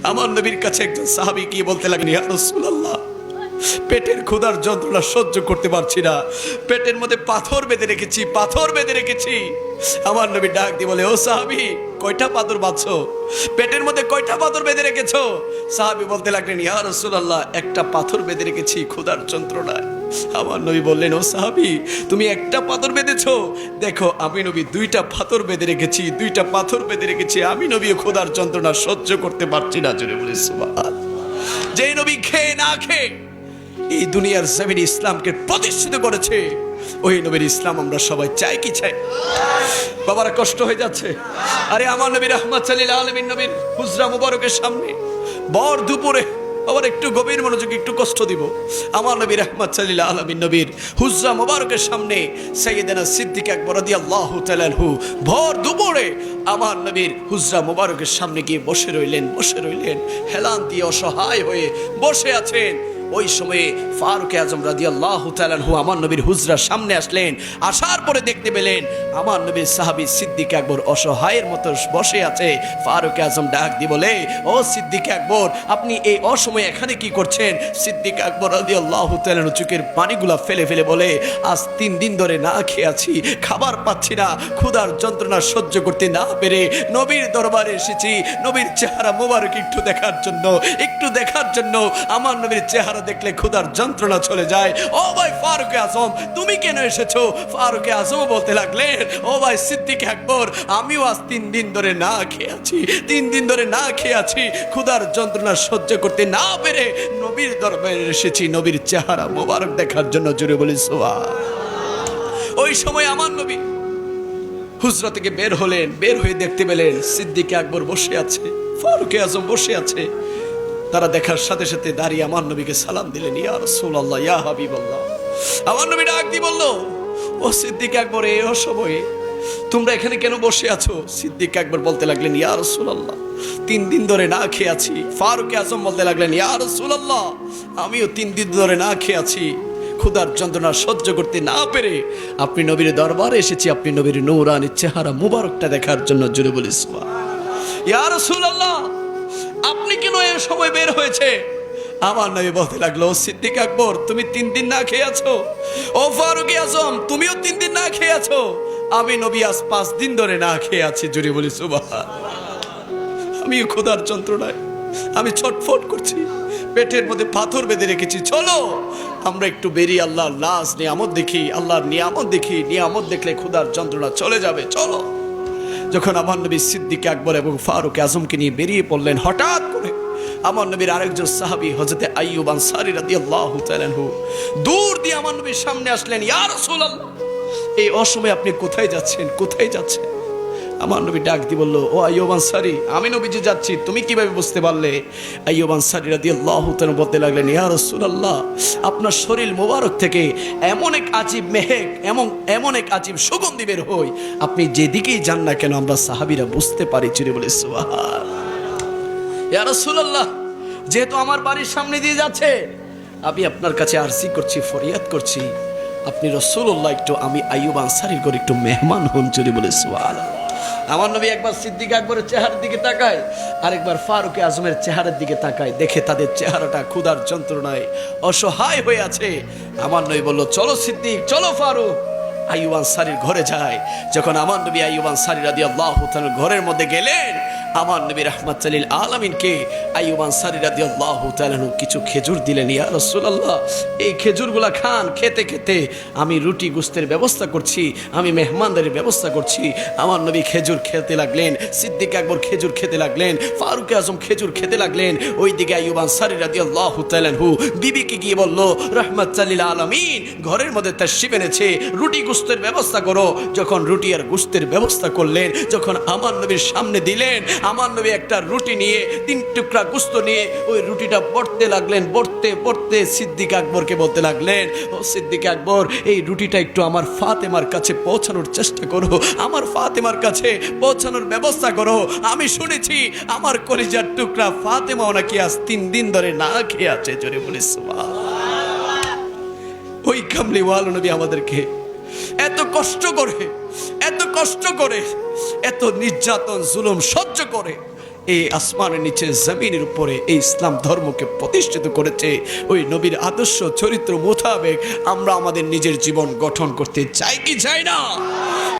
আমার নবীর কাছে একজন সাহাবী গিয়ে বলতে লাগলেন, ইয়া রাসূলুল্লাহ, পেটের ক্ষুধার যন্ত্রণা সহ্য করতে পারছি না, পেটের মধ্যে পাথর বেঁধে রেখেছি, পাথর বেঁধে রেখেছি। আমার নবী ডাক দিয়ে বলে, ও সাহাবী, কয়টা পাথর বাঁধছো? পেটের মধ্যে কয়টা পাথর বেঁধে রেখেছো? সাহাবী বলতে লাগলেন, ইয়া রাসূলুল্লাহ, একটা পাথর বেঁধে রেখেছি ক্ষুধার যন্ত্রণায়। আমার নবী বললেন, ও সাহাবী, তুমি একটা পাথর বেঁধেছো, দেখো আমি নবী দুইটা পাথর বেঁধে রেখেছি, দুইটা পাথর বেঁধে রেখেছি। আমি নবী ক্ষুধার যন্ত্রণা সহ্য করতে পারছি না। জোরে বলি সুবহান। যেই নবী খেয়ে না খেয়ে এই দুনিয়ার জমিনে ইসলামকে প্রতিষ্ঠিত করেছে, ওই নবীর ইসলাম আমরা সবাই চাই কি চাই? বাবারা কষ্ট হয়ে যাচ্ছে। আরে আমার নবী রাহমাতুল লিল আলামিন নবীর হুজরা মুবারকের সামনে বর দুপুরে, আবার একটু গভীর মনোযোগ, একটু কষ্ট দিব। আমার নবী রাহমাতুল লিল আলামিন নবীর হুজরা মুবারকের সামনে সাইয়েদনা সিদ্দিক আকবর রাদিয়াল্লাহু তাআলা আনহু ভর দুপুরে আমার নবীর হুজরা মুবারকের সামনে গিয়ে বসে রইলেন, হেলান দিয়ে অসহায় হয়ে বসে আছেন। ওই সময়ে ফারুক আজম রাদিয়াল্লাহু তাআলা আনহু আমার নবীর হুজরার সামনে আসলেন। আসার পরে দেখতে পেলেন আমার নবীর সাহাবী সিদ্দিক আকবর অসহায়ের মতো বসে আছে। ফারুক আজম ডাক দিয়ে বলে, ও সিদ্দিক আকবর, আপনি এই অসময়ে এখানে কি করছেন? সিদ্দিক আকবর রাদিয়াল্লাহু তাআলা আনহু চোখের পানিগুলা ফেলে ফেলে বলে, আজ 3 দিন ধরে না খেয়ে আছি, খাবার পাচ্ছি না, ক্ষুধার যন্ত্রণা সহ্য করতে না পেরে নবীর দরবারে এসেছি নবীর চেহারা মোবারক একটু দেখার জন্য। আমার নবীর চেহারা দেখলে ক্ষুধার যন্ত্রণা চলে যায়। ও ভাই ফারুক আজম, তুমি কেন এসেছো? ফারুক আজম বলতে লাগলেন, ও ভাই সিদ্দিক আকবর, আমিও আজ 3 দিন ধরে না খেয়ে আছি, ক্ষুধার যন্ত্রণা সহ্য করতে না পেরে নবীর দরবারে এসেছি নবীর চেহারা মোবারক দেখার জন্য। জোরে বলি সুবহান। ওই সময় আমার নবী হুজরা থেকে বের হলেন, বের হয়ে দেখতে পেলেন সিদ্দিক আকবর বসে আছে, ফারুক আজম বসে আছে। তারা দেখার সাথে সাথে দাঁড়িয়ে আমার নবীকে সালাম দিলেন, ইয়া রাসূলুল্লাহ, ইয়া হাবিবাল্লাহ। আমার নবী ডাক দিয়ে বলল, ও সিদ্দিক আকবর, এই অসময়ে তোমরা এখানে কেন বসে আছো? সিদ্দিক আকবর বলতে লাগলেন, ইয়া রাসূলুল্লাহ, 3 দিন ধরে না খেয়ে আছি। ফারুক আজম বলতে লাগলেন, ইয়া রাসূলুল্লাহ, আমিও 3 দিন ধরে না খেয়ে আছি, ক্ষুধার যন্ত্রণা সহ্য করতে না পেরে আপনি নবীর দরবারে এসেছি, আপনি নবীর নূরানী চেহারা মুবারকটা দেখার জন্য। জোরে বলি সুবহান। ইয়া রাসূলুল্লাহ, আপনি কেন এই সময় বের হয়েছে? আমার নবী বলতে লাগলো, সিদ্দিক আকবর, তুমি 3 দিন না খেয়ে আছো। ও ফারুক আজম, তুমিও 3 দিন না খেয়ে আছো। আমি নবী আজ 5 দিন ধরে না খেয়ে আছি। জোরে বলি সুবহান। আমিও ক্ষুধার যন্ত্রণায় আমি ছটফট করছি, পেটের মধ্যে পাথর বেঁধে রেখেছি। চলো আমরা একটু বেরিয়ে আল্লাহর নাজ নিয়ামত দেখি, আল্লাহর নিয়ামত দেখি, নিয়ামত দেখলে ক্ষুধার যন্ত্রণা চলে যাবে, চলো। যখন আমার নবী সিদ্দিক আকবর এবং ফারুক আজমকে নিয়ে বেরিয়ে পড়লেন, হঠাৎ করে আমার নবীর আরেকজন সাহাবী হযরত আইয়ুব আনসারী রাদিয়াল্লাহু তাআলা আনহু দূর দিয়ে আমার নবীর সামনে আসলেন, ইয়া রাসূলুল্লাহ, এই অসময়ে আপনি কোথায় যাচ্ছেন? আমার নবী ডাক দিয়ে বলল, ও আইয়ুব আনসারী, আমি নবীজি যাচ্ছি, তুমি কিভাবে বুঝতে পারলে? আইয়ুব আনসারী রাদিয়াল্লাহু তাআলা বলতে লাগলেন, ইয়া রাসূলুল্লাহ, আপনার শরীর মোবারক থেকে এমন এক আজীব মেহেক, এমন এক আজীব সুগন্ধি বের হয়, আপনি যেদিকেই যান না কেন আমরা সাহাবীরা বুঝতে পারি। জোরে বলে সুবহান। ইয়া রাসূলুল্লাহ, যেহেতু আমার বাড়ির সামনে দিয়ে যাচ্ছে, আমি আপনার কাছে আরজি করছি, ফরিয়াদ করছি, আপনি রাসূলুল্লাহ একটু আমি আইয়ুব আনসারীর ঘরে একটু মেহমান হন। জোরে বলে সুবহানাল্লাহ। আমার নবী একবার সিদ্দিক আকবরের চেহারার দিকে তাকায়, আরেকবার ফারুক আজমের চেহারার দিকে তাকায়, দেখে তাদের চেহারাটা ক্ষুধার যন্ত্রণায় অসহায় হয়ে আছে। আমার নবী বলল, চলো সিদ্দিক, চলো ফারুক, আইয়ুব আনসারীর ঘরে যায়। যখন আমার নবী আইয়ুব আনসারী রাদিয়াল্লাহু তাআলা ঘরের মধ্যে গেলেন, আমার নবী রাহমাতুল লিল আলামিনকে আইয়ুব আনসারী রাদিয়াল্লাহু তাআলা কিছু খেজুর দিলেন। ইয়া রাসূলুল্লাহ, এই খেজুরগুলা খান, খেতে খেতে আমি রুটি গোশতের ব্যবস্থা করছি, আমি মেহমানদারির ব্যবস্থা করছি। আমার নবী খেজুর খেতে লাগলেন, সিদ্দিক আকবর খেজুর খেতে লাগলেন, ফারুক আজম খেজুর খেতে লাগলেন। ওইদিকে আইয়ুব আনসারী রাদিয়াল্লাহু তাআলা বিবিকে গিয়ে বলল, রাহমাতুল লিল আলামিন ঘরের মধ্যে তাশরিফ এনেছে, রুটি গোশতের ব্যবস্থা করো। যখন রুটি আর গোশতের ব্যবস্থা করলেন, যখন আমার নবীর সামনে দিলেন, আমার নবী একটা রুটি নিয়ে 3 টুকরা গোশত নিয়ে ওই রুটিটা পড়তে লাগলেন। পড়তে সিদ্দিক আকবরকে বলতে লাগলেন, ও সিদ্দিক আকবর, এই রুটিটা একটু আমার ফাতেমার কাছে পৌঁছানোর চেষ্টা করো, আমার ফাতেমার কাছে পৌঁছানোর ব্যবস্থা করো। আমি শুনেছি আমার কলিজার টুকরা ফাতেমাও নাকি আজ 3 দিন ধরে না খেয়ে আছে। জোরে বলি সুবহানাল্লাহ। ওই কামলিওয়ালা নবী আমাদেরকে এত কষ্ট করে, এত নির্যাতন জুলুম সহ্য করে এই আসমানের নিচে জমিনের উপরে এই ইসলাম ধর্মকে প্রতিষ্ঠিত করেছে, ওই নবীর আদর্শ চরিত্র মোতাবেক আমরা আমাদের নিজের জীবন গঠন করতে চাই কি চাই না?